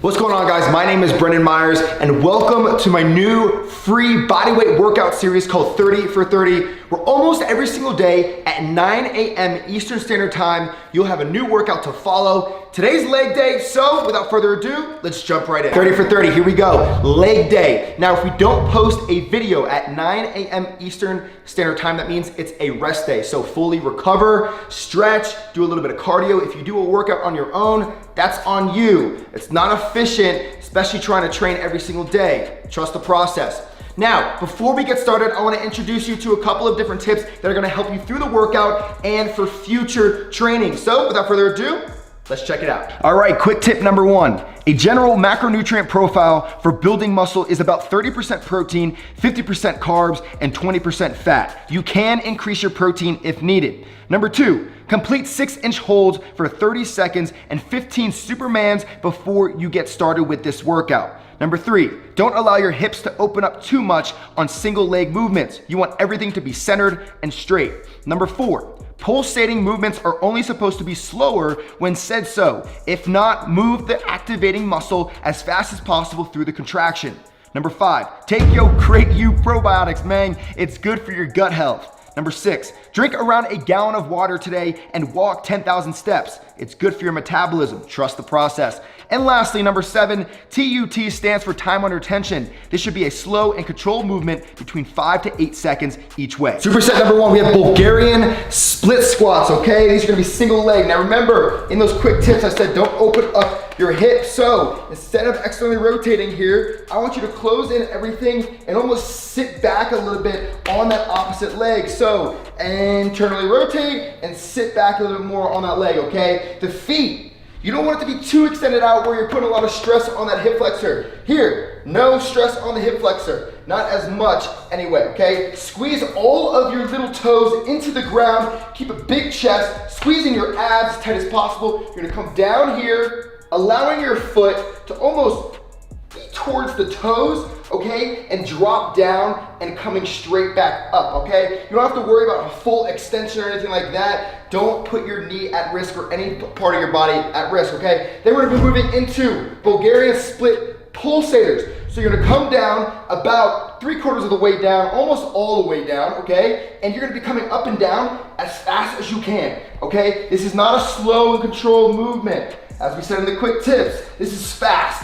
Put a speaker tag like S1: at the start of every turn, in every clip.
S1: What's going on, guys? My name is Brendan Meyers and welcome to my new free bodyweight workout series called 30 for 30, where almost every single day at 9 a.m. Eastern Standard Time, you'll have a new workout to follow. Today's leg day, so without further ado, let's jump right in. 30 for 30, here we go, leg day. Now, if we don't post a video at 9 a.m. Eastern Standard Time, that means it's a rest day. So fully recover, stretch, do a little bit of cardio. If you do a workout on your own, that's on you. It's not efficient, especially trying to train every single day. Trust the process. Now, before we get started, I want to introduce you to a couple of different tips that are going to help you through the workout and for future training. So without further ado, let's check it out. All right, quick tip number one. A general macronutrient profile for building muscle is about 30% protein, 50% carbs, and 20% fat. You can increase your protein if needed. Number two, complete 6-inch holds for 30 seconds and 15 Supermans before you get started with this workout. Number three, don't allow your hips to open up too much on single leg movements. You want everything to be centered and straight. Number four, pulsating movements are only supposed to be slower when said so. If not, move the activating muscle as fast as possible through the contraction. Number five, take your Great U probiotics, man. It's good for your gut health. Number six, drink around a gallon of water today and walk 10,000 steps. It's good for your metabolism. Trust the process. And lastly, number seven, TUT stands for time under tension. This should be a slow and controlled movement between 5 to 8 seconds each way. Superset number one, we have Bulgarian split squats, okay? These are gonna be single leg. Now remember, in those quick tips, I said don't open up your hips. So instead of externally rotating here, I want you to close in everything and almost sit back a little bit on that opposite leg. So internally rotate and sit back a little bit more on that leg, okay? The feet, you don't want it to be too extended out where you're putting a lot of stress on that hip flexor. Here, no stress on the hip flexor. Not as much anyway, okay? Squeeze all of your little toes into the ground. Keep a big chest, squeezing your abs as tight as possible. You're gonna come down here, allowing your foot to almost be towards the toes, okay? And drop down and coming straight back up, okay? You don't have to worry about a full extension or anything like that. Don't put your knee at risk or any part of your body at risk, okay? Then we're gonna be moving into Bulgarian split pulsators. So you're gonna come down about 3/4 of the way down, almost all the way down, okay? And you're gonna be coming up and down as fast as you can, okay? This is not a slow and controlled movement. As we said in the quick tips, this is fast.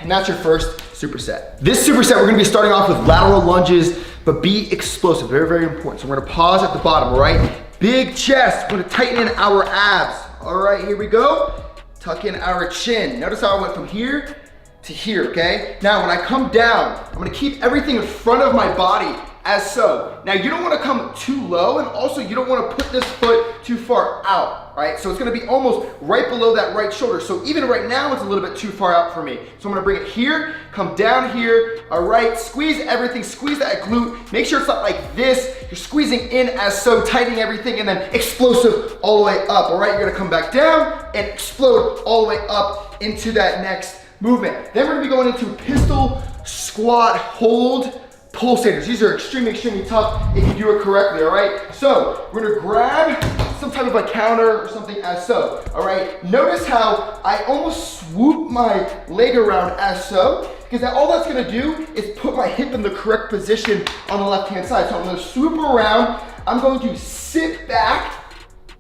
S1: And that's your first superset. This superset, we're gonna be starting off with lateral lunges, but be explosive, very, very important. So we're gonna pause at the bottom, all right? Big chest, we're gonna tighten in our abs. All right, here we go. Tuck in our chin. Notice how I went from here to here, okay? Now, when I come down, I'm gonna keep everything in front of my body as so. Now, you don't wanna come too low, and also you don't wanna put this foot too far out, right? So it's gonna be almost right below that right shoulder. So even right now, it's a little bit too far out for me. So I'm gonna bring it here, come down here, all right? Squeeze everything, squeeze that glute. Make sure it's not like this. You're squeezing in as so, tightening everything, and then explosive all the way up, all right? You're gonna come back down and explode all the way up into that next movement. Then we're gonna be going into pistol squat hold pulsators. These are extremely, extremely tough if you do it correctly, all right? So we're gonna grab some type of a counter or something as so, all right? Notice how I almost swoop my leg around as so, because all that's gonna do is put my hip in the correct position on the left-hand side. So I'm gonna swoop around, I'm going to sit back,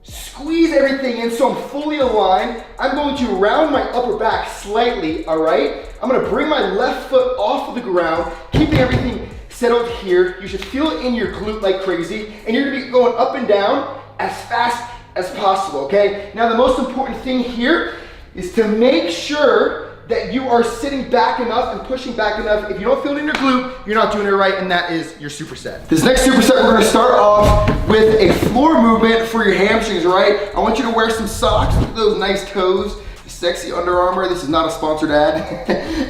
S1: squeeze everything in so I'm fully aligned. I'm going to round my upper back slightly, all right? I'm gonna bring my left foot off of the ground, keeping everything settled here. You should feel it in your glute like crazy, and you're gonna be going up and down as fast as possible, okay? Now, the most important thing here is to make sure that you are sitting back enough and pushing back enough. If you don't feel it in your glute, you're not doing it right, and that is your superset. This next superset, we're gonna start off with a floor movement for your hamstrings, right? I want you to wear some socks with those nice toes, sexy Under Armour. This is not a sponsored ad.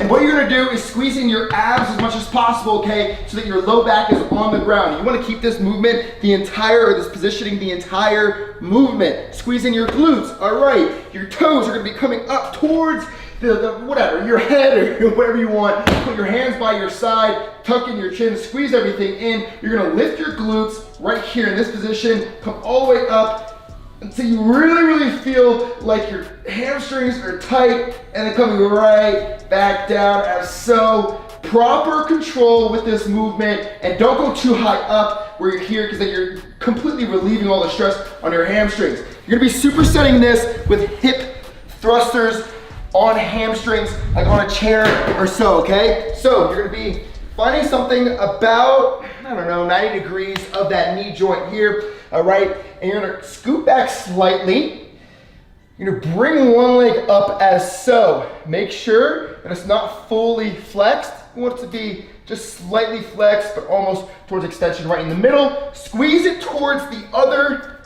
S1: And what you're gonna do is squeeze in your abs as much as possible, okay? So that your low back is on the ground. You wanna keep this movement, this positioning, the entire movement. Squeeze in your glutes, all right? Your toes are gonna be coming up towards whatever, your head or whatever you want. Put your hands by your side, tuck in your chin, squeeze everything in. You're gonna lift your glutes right here in this position, come all the way up, until you really feel like your hamstrings are tight, and then coming right back down as so. Proper control with this movement, and don't go too high up where you're here, because then you're completely relieving all the stress on your hamstrings. You're gonna be supersetting this with hip thrusters on hamstrings, like on a chair or so, okay? So you're gonna be finding something about, I don't know, 90 degrees of that knee joint here, all right? And you're gonna scoot back slightly. You're gonna bring one leg up as so. Make sure that it's not fully flexed. You want it to be just slightly flexed, but almost towards extension right in the middle. Squeeze it towards the other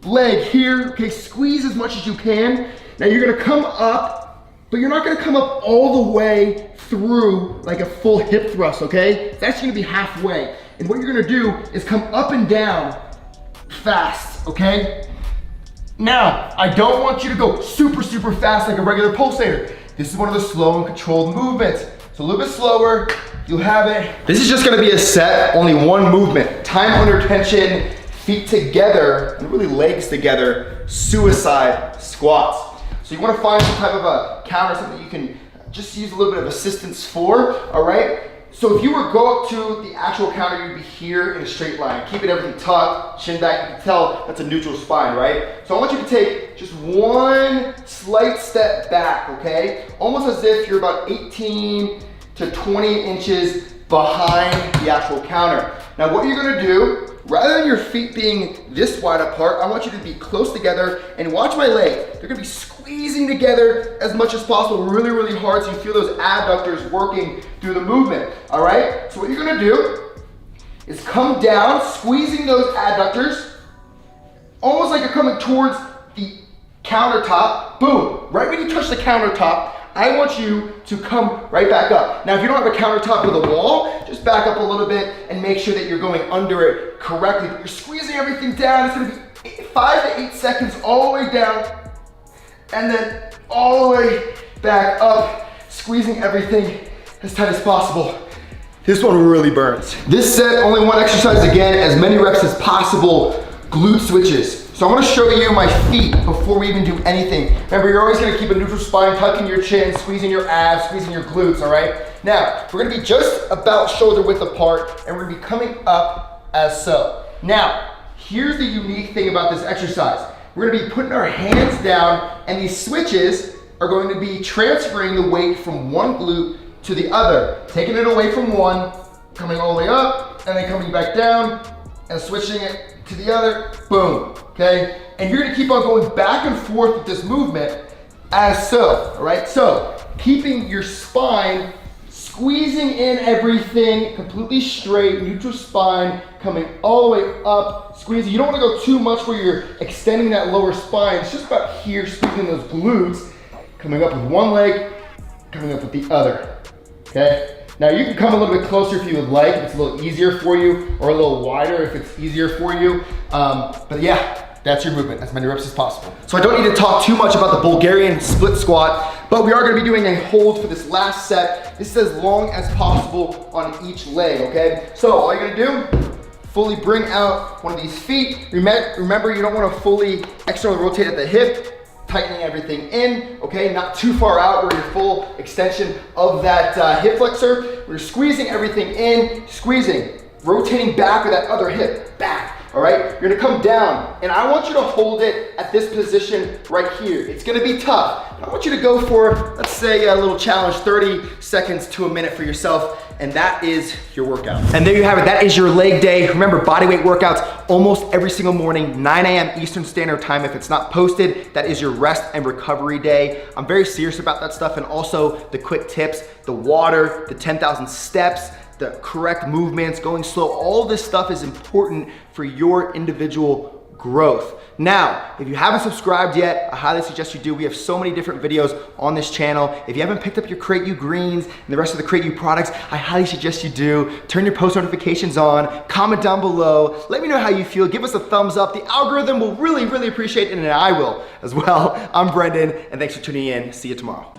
S1: leg here. Okay, squeeze as much as you can. Now you're gonna come up, but you're not gonna come up all the way through like a full hip thrust, okay? It's actually gonna be halfway. And what you're gonna do is come up and down fast, okay? Now, I don't want you to go super fast like a regular pulsator. This is one of the slow and controlled movements. So a little bit slower, you'll have it. This is just gonna be a set, only one movement. Time under tension, feet together, and really legs together, suicide squats. So you wanna find some type of a counter, something you can just use a little bit of assistance for, all right? So if you were to go up to the actual counter, you'd be here in a straight line. Keeping everything tucked, chin back, you can tell that's a neutral spine, right? So I want you to take just one slight step back, okay? Almost as if you're about 18 to 20 inches behind the actual counter. Now what you're gonna do, rather than your feet being this wide apart, I want you to be close together and watch my legs. They're gonna be squeezing together as much as possible, really hard, so you feel those adductors working through the movement, all right? So what you're gonna do is come down, squeezing those adductors, almost like you're coming towards the countertop, boom. Right when you touch the countertop, I want you to come right back up. Now, if you don't have a countertop with a wall, just back up a little bit and make sure that you're going under it correctly. But you're squeezing everything down. It's gonna be 5 to 8 seconds all the way down, and then all the way back up, squeezing everything as tight as possible. This one really burns. This set, only one exercise again, as many reps as possible, glute switches. So I wanna show you my feet before we even do anything. Remember, you're always gonna keep a neutral spine, tucking your chin, squeezing your abs, squeezing your glutes, all right? Now, we're gonna be just about shoulder width apart, and we're gonna be coming up as so. Now, here's the unique thing about this exercise. We're gonna be putting our hands down, and these switches are going to be transferring the weight from one glute to the other, taking it away from one, coming all the way up, and then coming back down, and switching it to the other, boom, okay? And you're gonna keep on going back and forth with this movement as so, all right? So, keeping your spine, squeezing in everything, completely straight, neutral spine, coming all the way up, squeezing. You don't wanna go too much where you're extending that lower spine. It's just about here, squeezing those glutes, coming up with one leg, coming up with the other, okay? Now you can come a little bit closer if you would like, if it's a little easier for you, or a little wider if it's easier for you. But yeah, that's your movement, as many reps as possible. So I don't need to talk too much about the Bulgarian split squat, but we are gonna be doing a hold for this last set. This is as long as possible on each leg, okay? So all you're gonna do, fully bring out one of these feet. Remember, you don't wanna fully externally rotate at the hip, tightening everything in, okay? Not too far out where you're full extension of that hip flexor. We're squeezing everything in, squeezing, rotating back with that other hip, back, all right? You're gonna come down, and I want you to hold it at this position right here. It's gonna be tough. I want you to go for, let's say, a little challenge, 30 seconds to a minute for yourself, and that is your workout. And there you have it, that is your leg day. Remember, bodyweight workouts almost every single morning, 9 a.m. Eastern Standard Time. If it's not posted, that is your rest and recovery day. I'm very serious about that stuff, and also the quick tips, the water, the 10,000 steps, the correct movements, going slow, all this stuff is important for your individual growth. Now, if you haven't subscribed yet, I highly suggest you do. We have so many different videos on this channel. If you haven't picked up your Create You greens and the rest of the Create You products, I highly suggest you do. Turn your post notifications on, comment down below, let me know how you feel, give us a thumbs up. The algorithm will really appreciate it, and I will as well. I'm Brendan, and thanks for tuning in. See you tomorrow.